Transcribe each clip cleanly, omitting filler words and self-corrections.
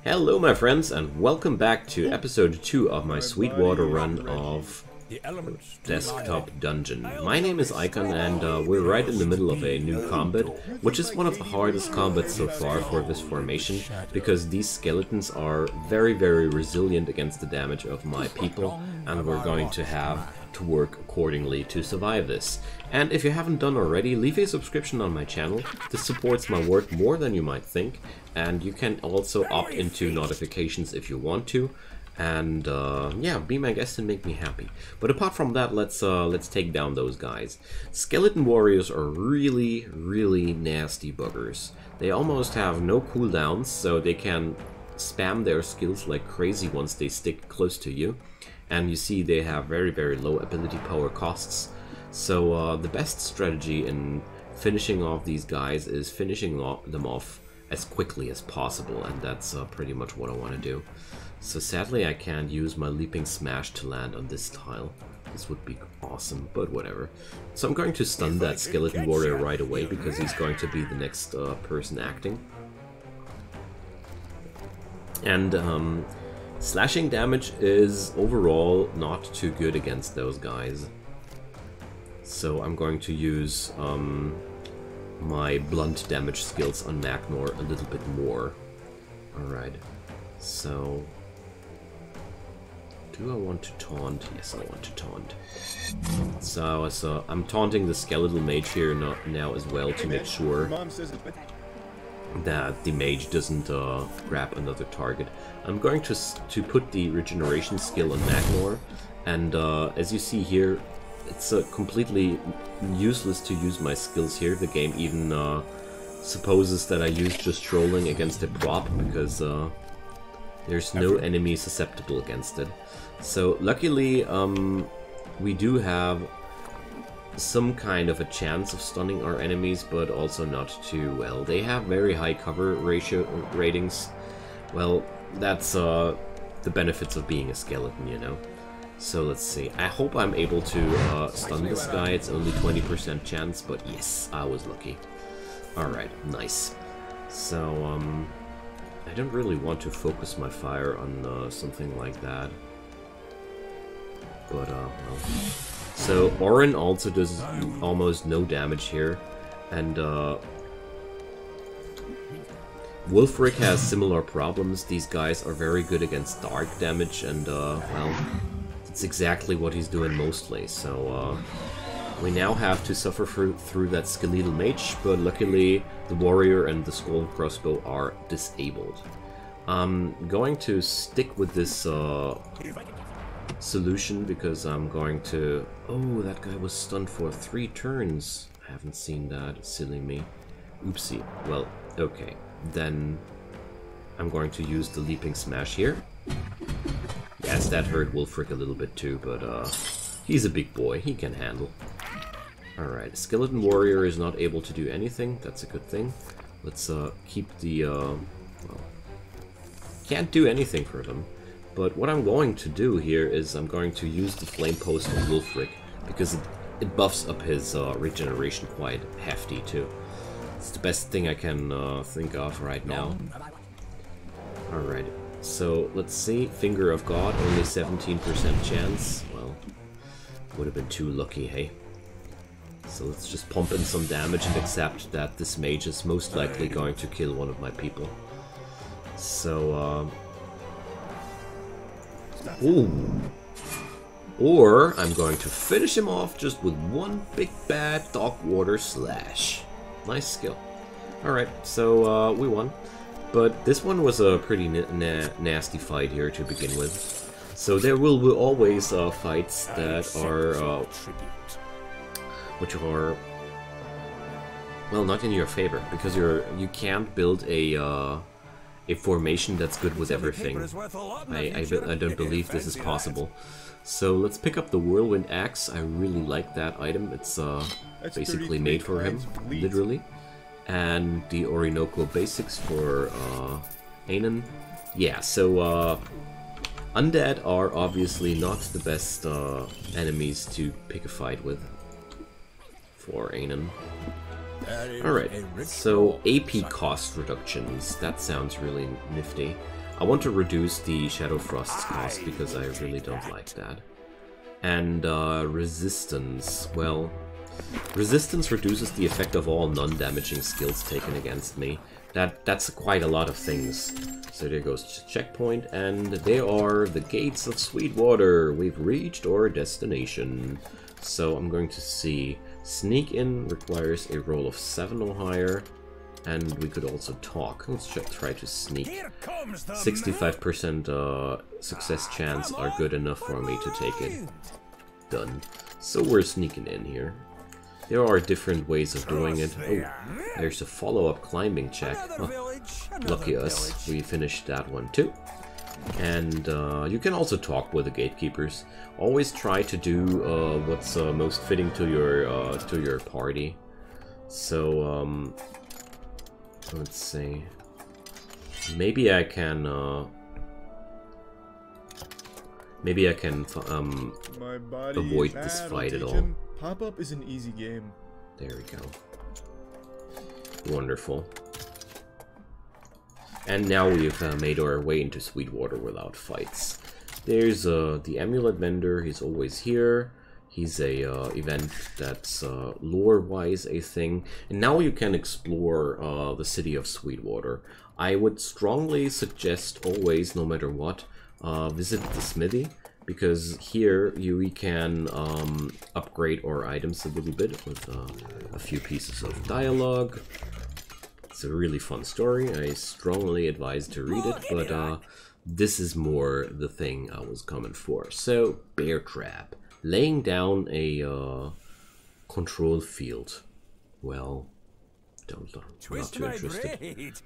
Hello my friends, and welcome back to episode 2 of my Sweetwater run of Desktop Dungeon. My name is Icon, and we're right in the middle of a new combat, which is one of the hardest combats so far for this formation, because these skeletons are very resilient against the damage of my people, and we're going to have to work accordingly to survive this. And if you haven't done already, leave a subscription on my channel. This supports my work more than you might think, and you can also opt into notifications if you want to. And yeah, be my guest and make me happy. But apart from that, let's take down those guys. Skeleton warriors are really nasty buggers. They almost have no cooldowns, so they can spam their skills like crazy once they stick close to you. And you see they have very low ability power costs. So the best strategy in finishing off these guys is finishing them off as quickly as possible, and that's pretty much what I want to do. So sadly I can't use my leaping smash to land on this tile. This would be awesome, but whatever. So I'm going to stun that skeleton warrior right away, because he's going to be the next person acting. And slashing damage is overall not too good against those guys. So I'm going to use my blunt damage skills on Magnor a little bit more. Alright, so do I want to taunt? Yes, I want to taunt. So I'm taunting the skeletal mage here now as well, to make sure that the mage doesn't grab another target. I'm going to put the regeneration skill on Magnor, and as you see here, it's completely useless to use my skills here. The game even supposes that I use just trolling against a prop, because there's no enemy susceptible against it. So luckily we do have some kind of a chance of stunning our enemies, but also not too well. They have very high cover ratings. Well, that's the benefits of being a skeleton, you know. So let's see. I hope I'm able to stun this guy. It's only 20% chance, but yes, I was lucky. Alright, nice. So, I don't really want to focus my fire on something like that. But, well. So, Orin also does almost no damage here. And, Wulfric has similar problems. These guys are very good against dark damage, and, well, it's exactly what he's doing mostly. So, we now have to suffer through that skeletal mage, but luckily the warrior and the skull crossbow are disabled. I'm going to stick with this solution, because I'm going to... Oh, that guy was stunned for 3 turns. I haven't seen that. Silly me. Oopsie. Well, okay. Then I'm going to use the leaping smash here. Yes, that hurt Wulfric a little bit too, but he's a big boy. He can handle. Alright, Skeleton Warrior is not able to do anything. That's a good thing. Let's keep the... well, can't do anything for them. But what I'm going to do here is I'm going to use the Flame Post on Wulfric, because it buffs up his regeneration quite hefty too. It's the best thing I can think of right now. Alright, so let's see. Finger of God, only 17% chance. Well, would have been too lucky, hey? So let's just pump in some damage and accept that this mage is most likely going to kill one of my people. So, ooh. Or I'm going to finish him off just with one big bad dog water slash. Nice skill. Alright, so we won. But this one was a pretty nasty fight here to begin with. So there will always fights that are which are, well, not in your favor, because you can't build a formation that's good with everything. I don't believe this is possible. So let's pick up the Whirlwind Axe. I really like that item. It's basically made for him, literally. And the Orinoco Basics for Anon. Yeah, so undead are obviously not the best enemies to pick a fight with for Anon. Alright, so AP cost reductions, that sounds really nifty. I want to reduce the Shadow Frost's cost because I really don't like that. And resistance, well, resistance reduces the effect of all non-damaging skills taken against me. That's quite a lot of things. So there goes checkpoint, and they are the gates of Sweetwater. We've reached our destination. So I'm going to see, sneak in requires a roll of 7 or higher, and we could also talk. Let's try to sneak. 65% success chance are good enough for me to take it. Done. So we're sneaking in here. There are different ways of doing it. Oh, there's a follow-up climbing check. Oh, lucky us, we finished that one too. And you can also talk with the gatekeepers. Always try to do what's most fitting to your party. So let's see. Maybe I can avoid this fight at all. Pop-up is an easy game. There we go. Wonderful. And now we've made our way into Sweetwater without fights. There's the amulet vendor. He's always here. He's a event that's lore-wise a thing. And now you can explore the city of Sweetwater. I would strongly suggest always, no matter what, visit the smithy. Because here we can upgrade our items a little bit with a few pieces of dialogue. It's a really fun story. I strongly advise to read it, but this is more the thing I was coming for. So, bear trap. Laying down a control field. Well, not too interested.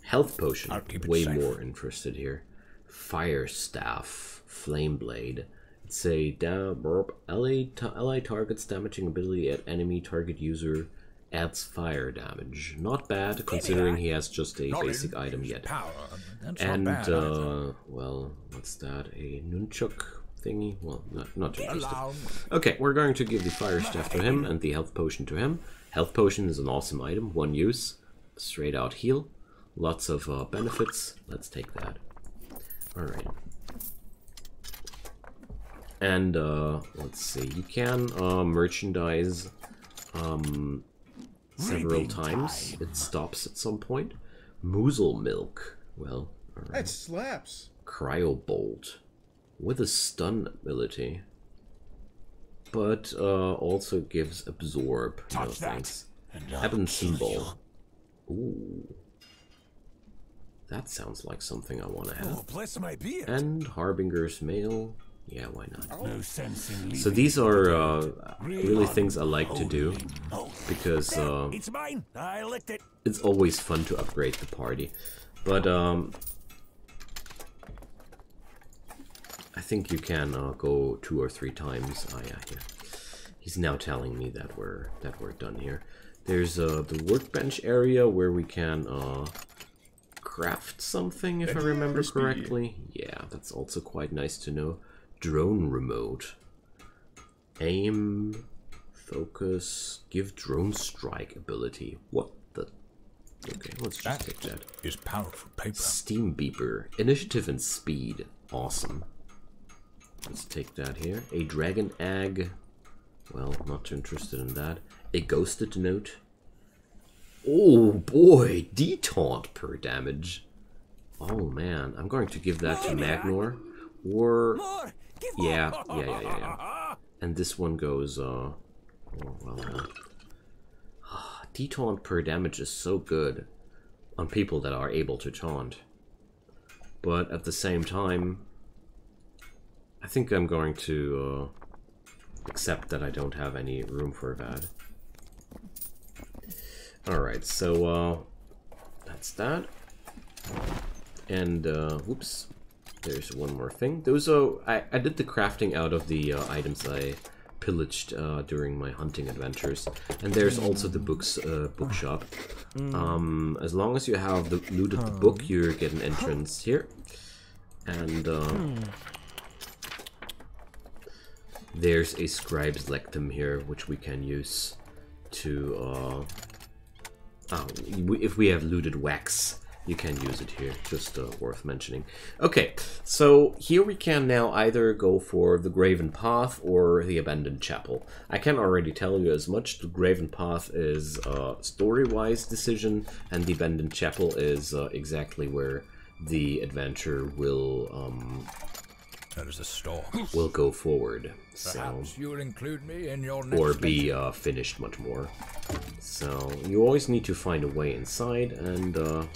Health potion. Way more interested here. Fire staff. Flame blade. It's a ally target's damaging ability at enemy target user adds fire damage. Not bad considering he has just a basic item yet. And well, what's that? A nunchuk thingy? Well, not interested. Okay, we're going to give the fire staff to him and the health potion to him. Health potion is an awesome item, one use, straight out heal. Lots of benefits. Let's take that. Alright. And let's see, you can merchandise several times. It stops at some point. Moozle milk. Well, alright. That slaps. Cryo bolt with a stun ability, but also gives absorb. No thanks. Heaven symbol. Ooh. That sounds like something I want to have. And Harbinger's mail. Yeah, why not? No sense in so these are really things I like to do because it's mine. I licked it. It's always fun to upgrade the party. But I think you can go 2 or 3 times. Oh yeah, yeah. He's now telling me that we're done here. There's the workbench area where we can craft something, if I remember correctly. Yeah, that's also quite nice to know. Drone remote. Aim, focus, give drone strike ability. What the? Okay, let's just take that. Is powerful paper. Steam beeper, initiative and speed. Awesome. Let's take that here. A dragon egg. Well, not too interested in that. A ghosted note. Oh boy, detaunt per damage. Oh man, I'm going to give that to Magnor. Or yeah. And this one goes oh, well, detaunt per damage is so good on people that are able to taunt. But at the same time, I think I'm going to accept that I don't have any room for that. Alright, so that's that. And whoops. There's one more thing. Those I did the crafting out of the items I pillaged during my hunting adventures, and there's also the bookshop. As long as you have looted the book, you get an entrance here, and there's a scribe's lectum here, which we can use to Oh, if we have looted wax, you can use it here, just worth mentioning. Okay, so here we can now either go for the Graven Path or the Abandoned Chapel. I can already tell you as much. The Graven Path is a story-wise decision, and the Abandoned Chapel is exactly where the adventure will There's a store. will go forward. So, Perhaps you'll include me in your or next be finished much more. So you always need to find a way inside, and ooh.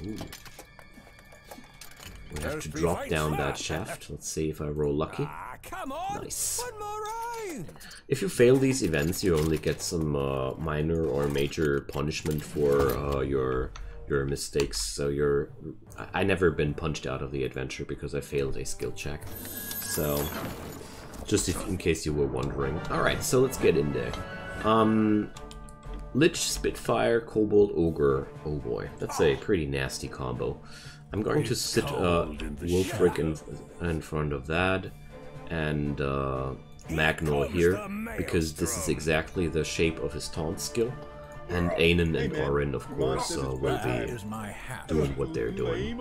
We have to drop down that shaft. Let's see if I roll lucky. Ah, come on! Nice. One more round! If you fail these events, you only get some minor or major punishment for your mistakes. So I never been punched out of the adventure because I failed a skill check. So just in case you were wondering. All right, so let's get in there. Lich, Spitfire, Kobold, Ogre. Oh boy, that's a pretty nasty combo. I'm going to sit Wolfric in front of that, and Magnor here, because this is exactly the shape of his taunt skill. And Ainen and Orin, of course, will be doing what they're doing.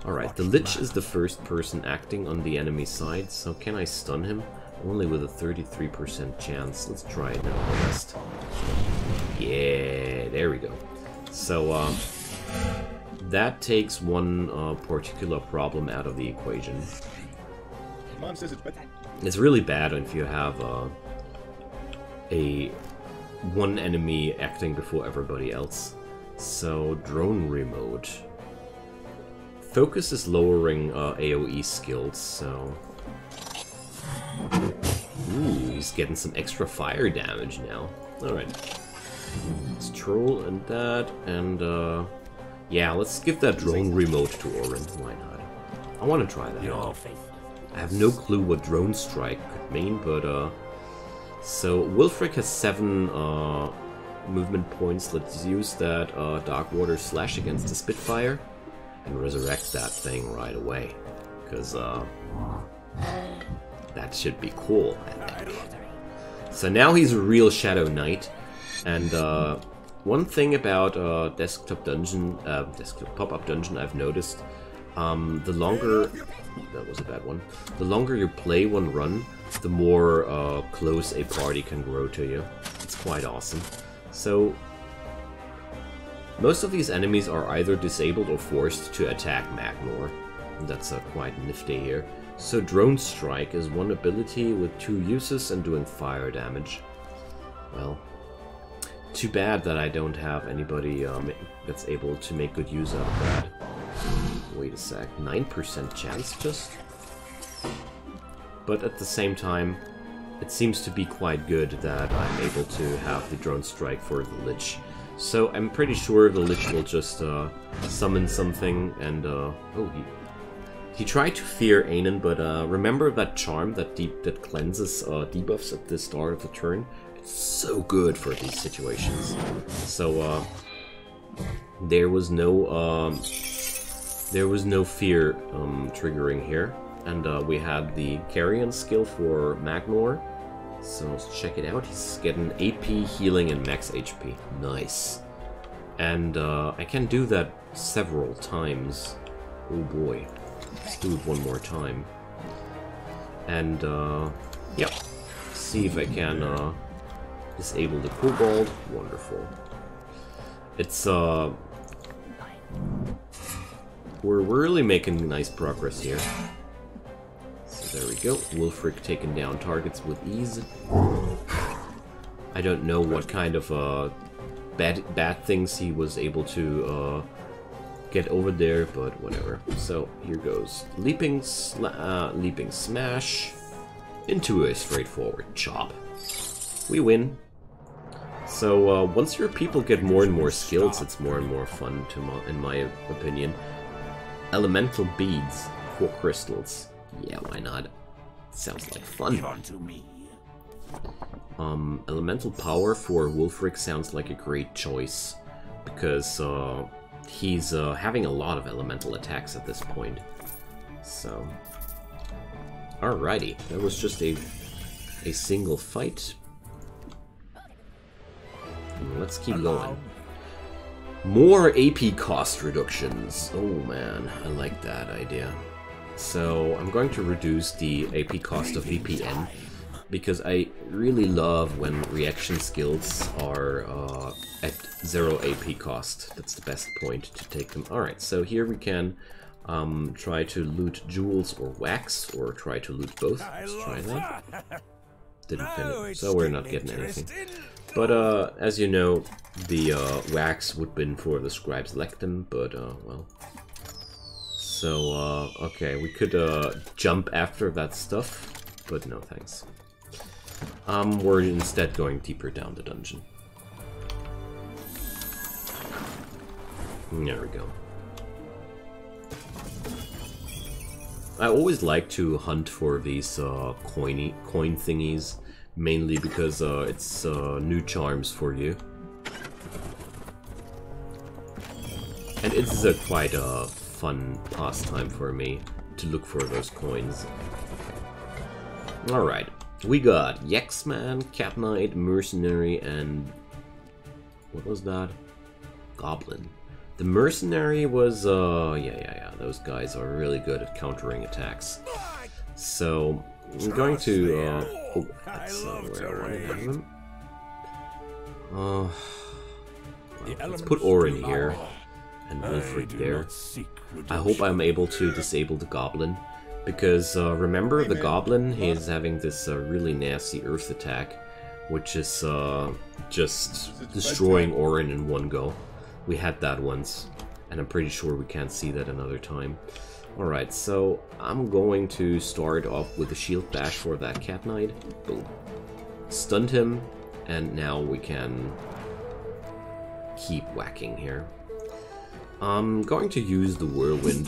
Alright, the Lich is the first person acting on the enemy side, so can I stun him? Only with a 33% chance. Let's try it now first. Yeah, there we go. So, that takes one particular problem out of the equation. Mom says it's better. It's really bad if you have one enemy acting before everybody else. So, drone remote. Focus is lowering AoE skills, so... Ooh, he's getting some extra fire damage now. Alright. Let's troll and that, and yeah, let's give that drone remote to Orin. Why not? I want to try that out. I have no clue what drone strike could mean, but so Wolfric has 7 movement points. Let's use that Dark Water Slash against the Spitfire and resurrect that thing right away, because that should be cool, I think. So now he's a real Shadow Knight, and one thing about Desktop Popup Dungeon I've noticed, the longer... That was a bad one. The longer you play one run, the more close a party can grow to you. It's quite awesome. So, most of these enemies are either disabled or forced to attack Magnor. And that's quite nifty here. So Drone Strike is one ability with 2 uses and doing fire damage. Well, too bad that I don't have anybody that's able to make good use out of that. Wait a sec, 9% chance just? But at the same time, it seems to be quite good that I'm able to have the Drone Strike for the Lich. So I'm pretty sure the Lich will just summon something and... oh, he tried to fear Ainen, but remember that charm that cleanses debuffs at the start of the turn? It's so good for these situations. So there was no fear triggering here, and we had the Carrion skill for Magnor. So let's check it out. He's getting AP, healing, and max HP. Nice. And I can do that several times. Oh boy. Let's do it one more time. And, yeah. See if I can, disable the Kobold. Wonderful. It's, we're really making nice progress here. So there we go. Wolfric taking down targets with ease. I don't know what kind of, bad things he was able to, get over there, but whatever. So here goes leaping smash into a straightforward chop. We win. So once your people get more and more skills, it's more and more fun, in my opinion. Elemental beads, 4 crystals. Yeah, why not? Sounds like fun. Elemental power for Wolfric sounds like a great choice, because he's having a lot of elemental attacks at this point. So, alrighty, that was just a single fight. Let's keep going. More AP cost reductions. Oh man, I like that idea. So I'm going to reduce the AP cost of VPN because I really love when reaction skills are at 0 AP cost. That's the best point to take them. Alright, so here we can try to loot jewels or wax, or try to loot both. Let's try that. Didn't finish, so we're not getting anything. But as you know, the wax would have been for the scribe's lectum, but well. So okay, we could jump after that stuff, but no thanks. We're instead going deeper down the dungeon. There we go. I always like to hunt for these coin thingies, mainly because it's new charms for you. And it's quite a fun pastime for me to look for those coins. Alright, we got Yaxman, Cat Knight, Mercenary, and... what was that? Goblin. The Mercenary was, yeah, those guys are really good at countering attacks. So, I'm going to, oh, that's where I want to have them. Well, let's put Orin here, and Wilfred there. I hope I'm able to disable the Goblin, because, remember, the Goblin, he's having this really nasty Earth attack, which is, just destroying Orin in one go. We had that once, and I'm pretty sure we can't see that another time. Alright, so I'm going to start off with a shield bash for that Cat Knight. Boom. Stunned him, and now we can keep whacking here. I'm going to use the Whirlwind,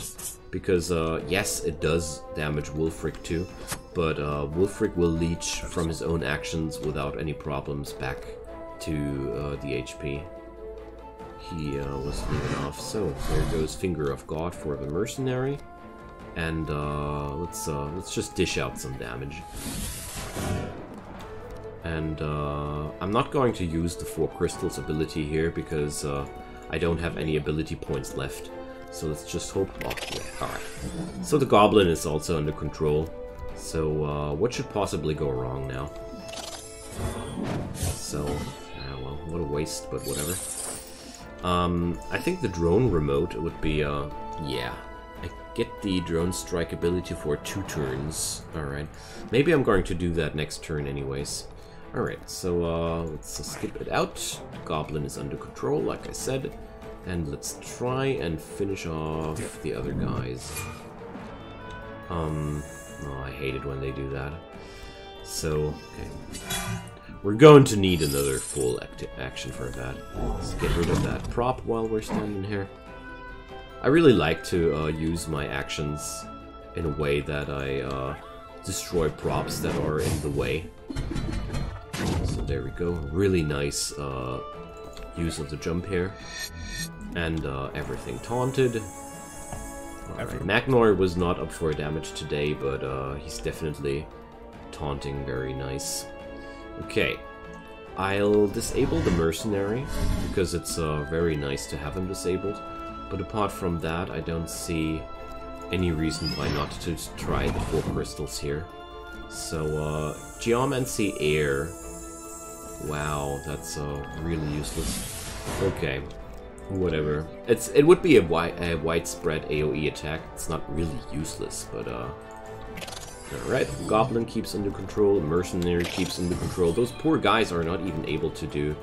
because yes, it does damage Wulfric too, but Wulfric will leech from his own actions without any problems back to the HP. He was leaving off, so there goes Finger of God for the Mercenary, and let's just dish out some damage. And I'm not going to use the 4 crystals ability here because I don't have any ability points left. So let's just hope. Oh, yeah, alright. So the Goblin is also under control. So what should possibly go wrong now? So, well, what a waste, but whatever. I think the drone remote would be, yeah. I get the drone strike ability for 2 turns. Alright. Maybe I'm going to do that next turn anyways. Alright, so let's skip it out. Goblin is under control, like I said. And let's try and finish off the other guys. Oh, I hate it when they do that. So, okay. We're going to need another full action for that. Let's get rid of that prop while we're standing here. I really like to use my actions in a way that I destroy props that are in the way. So there we go. Really nice use of the jump here. And everything taunted. Alright, Magnor was not up for damage today, but he's definitely taunting very nice. Okay, I'll disable the Mercenary, because it's very nice to have him disabled. But apart from that, I don't see any reason why not to try the 4 crystals here. So, Geomancy Air. Wow, that's really useless. Okay, whatever. It would be a widespread AoE attack. It's not really useless, but alright, Goblin keeps under control, Mercenary keeps under control. Those poor guys are not even able to do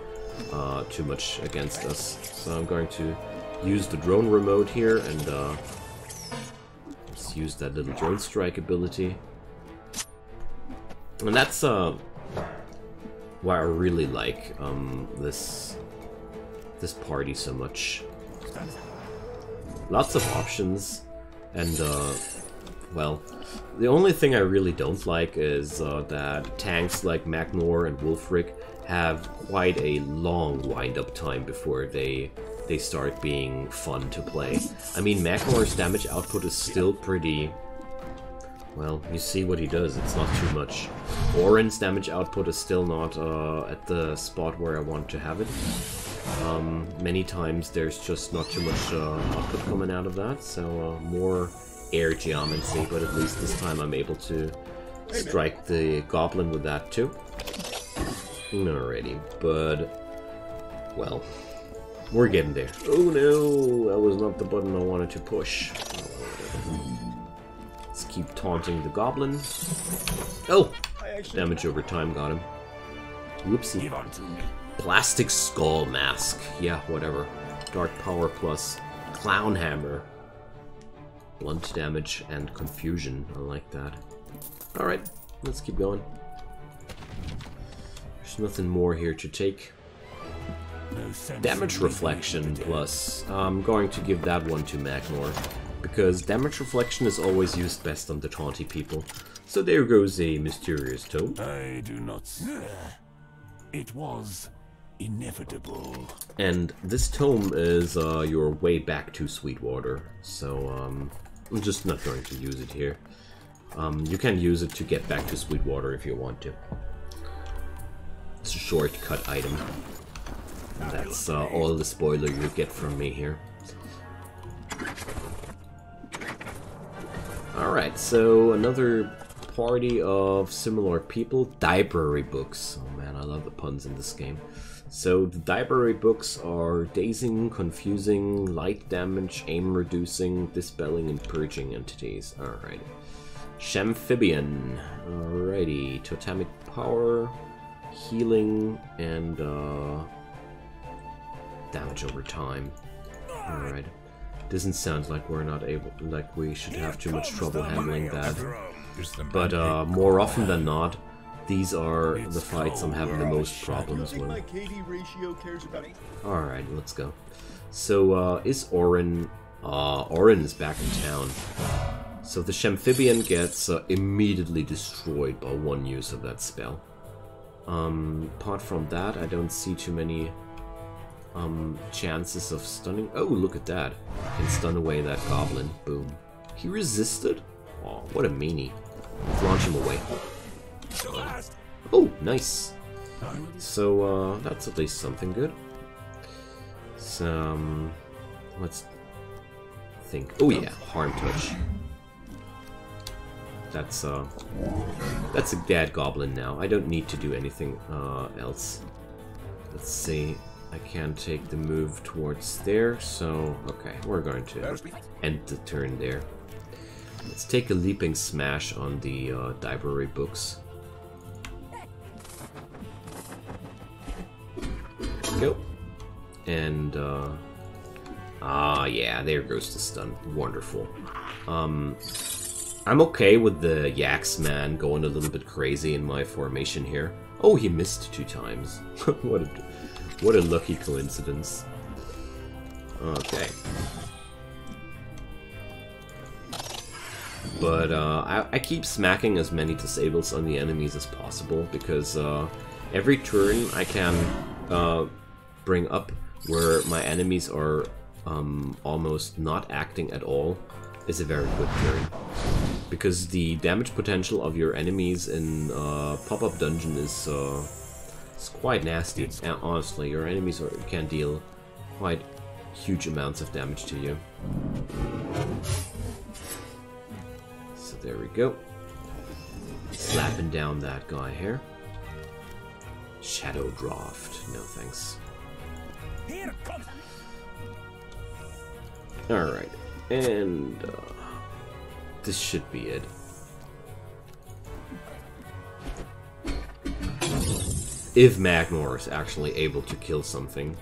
too much against us. So I'm going to use the drone remote here and let's use that little drone strike ability. And that's why I really like this party so much. Lots of options, and well, the only thing I really don't like is that tanks like Magnor and Wulfric have quite a long wind-up time before they start being fun to play. I mean, Magnor's damage output is still pretty... well, you see what he does, it's not too much. Orin's damage output is still not at the spot where I want to have it. Many times there's just not too much output coming out of that, so more air geomancy, but at least this time I'm able to strike the goblin with that too. Alrighty, but, well, we're getting there. Oh no, that was not the button I wanted to push. Let's keep taunting the goblin. Oh! Damage over time got him. Whoopsie. Plastic skull mask. Yeah, whatever. Dark power plus clown hammer. Blunt damage and confusion. I like that. Alright, let's keep going. There's nothing more here to take. Damage reflection plus. I'm going to give that one to Magnor, because damage reflection is always used best on the taunty people. So there goes a mysterious tome. I do not. It was inevitable. And this tome is your way back to Sweetwater. So I'm just not going to use it here. You can use it to get back to Sweetwater if you want to. It's a shortcut item. And that's all the spoiler you get from me here. Alright, so another party of similar people. Library books. Oh man, I love the puns in this game. So the library books are dazing, confusing, light damage, aim reducing, dispelling, and purging entities. Alright. Shamphibian. Alrighty. Totemic power, healing, and damage over time. Alright. Doesn't sound like we're not able, like we should have too much trouble handling that. But more often than not, these are the fights I'm having the most problems with. Alright, let's go. So, is Orin... Orin is back in town. So the Shamphibian gets immediately destroyed by one use of that spell. Apart from that, I don't see too many chances of stunning. Oh, look at that. I can stun away that goblin. Boom. He resisted? Oh, what a meanie. Let's launch him away. Oh, nice. So, that's at least something good. So, let's think. Oh yeah, harm touch. That's a dead goblin now. I don't need to do anything else. Let's see. I can take the move towards there, so okay, we're going to end the turn there. Let's take a leaping smash on the library books. Go. And yeah, there goes the stun. Wonderful. I'm okay with the Yaks man going a little bit crazy in my formation here. Oh, he missed 2 times. What a lucky coincidence. Okay. But I keep smacking as many disables on the enemies as possible, because every turn I can bring up where my enemies are almost not acting at all is a very good turn. Because the damage potential of your enemies in Pop-Up Dungeon is quite nasty. And honestly, your enemies can deal quite huge amounts of damage to you. So there we go. Slapping down that guy here. Shadow Draft. No thanks. Alright. And this should be it. If Magnor is actually able to kill something.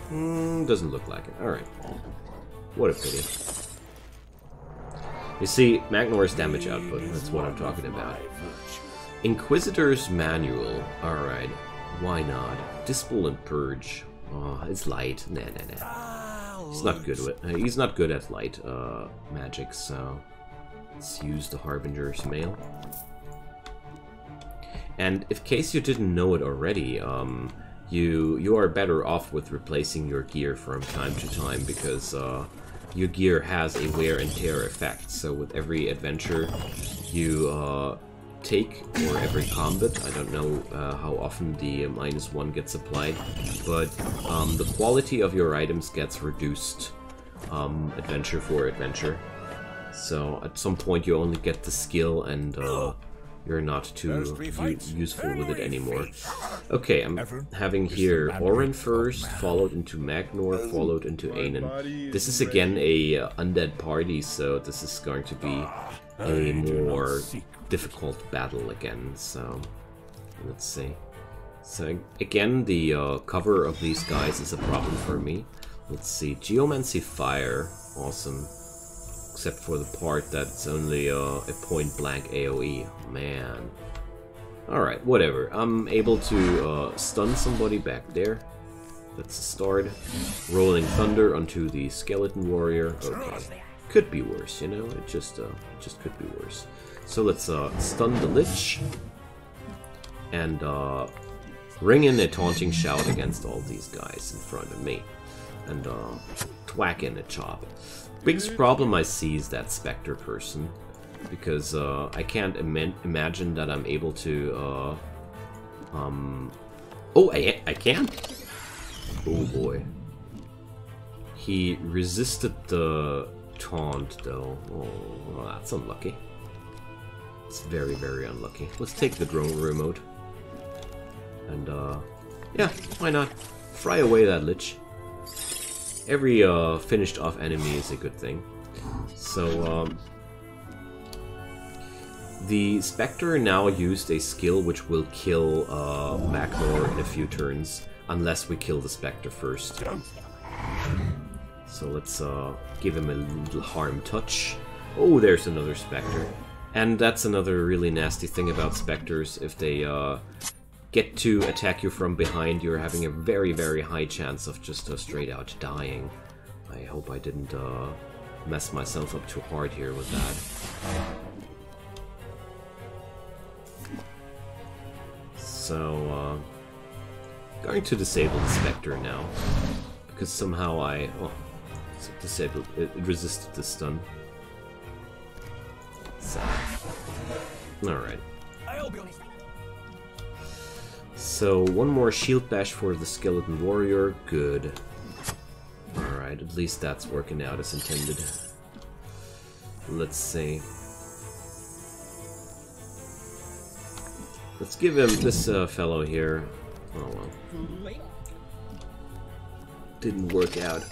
Doesn't look like it. Alright. What a pity. You see, Magnor's damage output, that's what I'm talking about. Inquisitor's Manual. Alright. Why not? Dispel and Purge. Oh, it's light. Nah. He's not good with he's not good at light magic, so let's use the Harbinger's Mail. And in case you didn't know it already, you are better off with replacing your gear from time to time, because your gear has a wear and tear effect. So with every adventure, you take or every combat. I don't know how often the -1 gets applied, but the quality of your items gets reduced adventure for adventure. So at some point you only get the skill and you're not too useful with it anymore. Okay, I'm having here Orin first, followed into Magnor, followed into Anen. This is again a undead party, so this is going to be a more difficult battle again, so let's see. So again, the cover of these guys is a problem for me. Let's see, Geomancy Fire, awesome. Except for the part that's only a point-blank AoE. Man. Alright, whatever. I'm able to stun somebody back there. That's a start. Rolling Thunder onto the Skeleton Warrior. Okay. Could be worse, you know? It just could be worse. So let's stun the Lich. And ring in a Taunting Shout against all these guys in front of me. And thwack in a chop. Biggest problem I see is that Spectre person, because I can't imagine that I'm able to, oh, I can? Oh boy. He resisted the taunt, though. Oh, well, that's unlucky. It's very, very unlucky. Let's take the drone remote. And, yeah, why not? Fry away that Lich. Every finished off enemy is a good thing. So, the Spectre now used a skill which will kill Magnor in a few turns, unless we kill the Spectre first. So let's give him a little harm touch. Oh, there's another Spectre. And that's another really nasty thing about Spectres. If they get to attack you from behind, you're having a very, very high chance of just straight out dying. I hope I didn't mess myself up too hard here with that. So, going to disable the Spectre now, because somehow oh, disabled, it resisted the stun. So, alright. So, one more shield bash for the Skeleton Warrior. Good. Alright, at least that's working out as intended. Let's see. Let's give him this fellow here. Oh well. Didn't work out.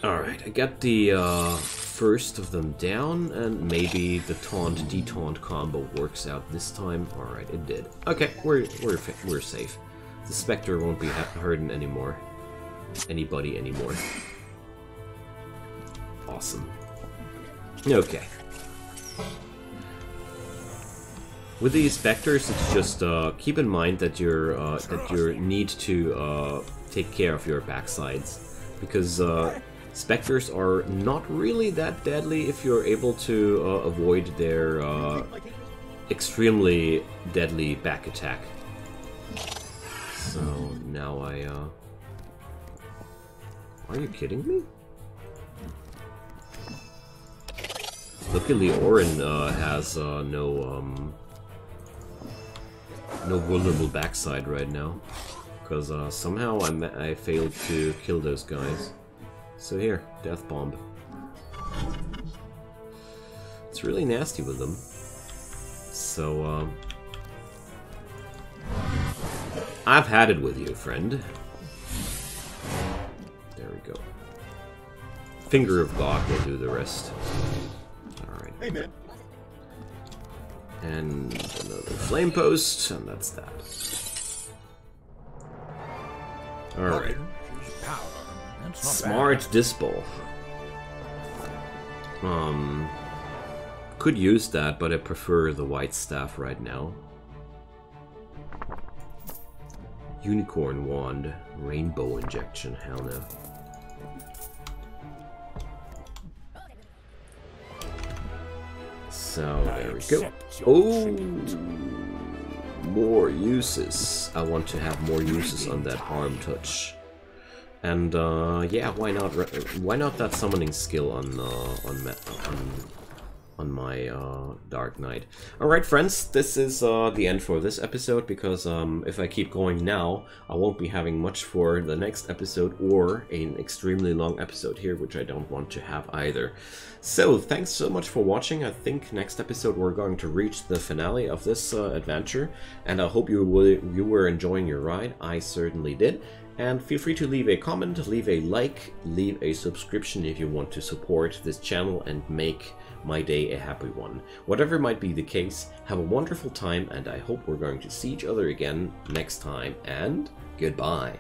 Alright, I got the first of them down, and maybe the taunt-detaunt combo works out this time. Alright, it did. Okay, we're safe. The Spectre won't be hurting anymore. Anybody anymore. Awesome. Okay. With these Spectres, it's just keep in mind that you need to take care of your backsides, because Spectres are not really that deadly if you're able to avoid their extremely deadly back attack. So now are you kidding me? Luckily Orin has no vulnerable backside right now, because somehow I failed to kill those guys. So here, Death Bomb. It's really nasty with them. So, I've had it with you, friend. There we go. Finger of God will do the rest. Alright. Hey, man. And another flame post, and that's that. Alright. Smart Dispel. Could use that, but I prefer the white staff right now. Unicorn Wand. Rainbow Injection. Hell no. So, there we go. Oh! More uses. I want to have more uses on that harm touch. And, yeah, why not that summoning skill on on my Dark Knight. Alright friends, this is the end for this episode, because if I keep going now, I won't be having much for the next episode, or an extremely long episode here, which I don't want to have either. So, thanks so much for watching. I think next episode we're going to reach the finale of this adventure, and I hope you were enjoying your ride. I certainly did. And feel free to leave a comment, leave a like, leave a subscription if you want to support this channel and make my day a happy one. Whatever might be the case, have a wonderful time, and I hope we're going to see each other again next time, and goodbye.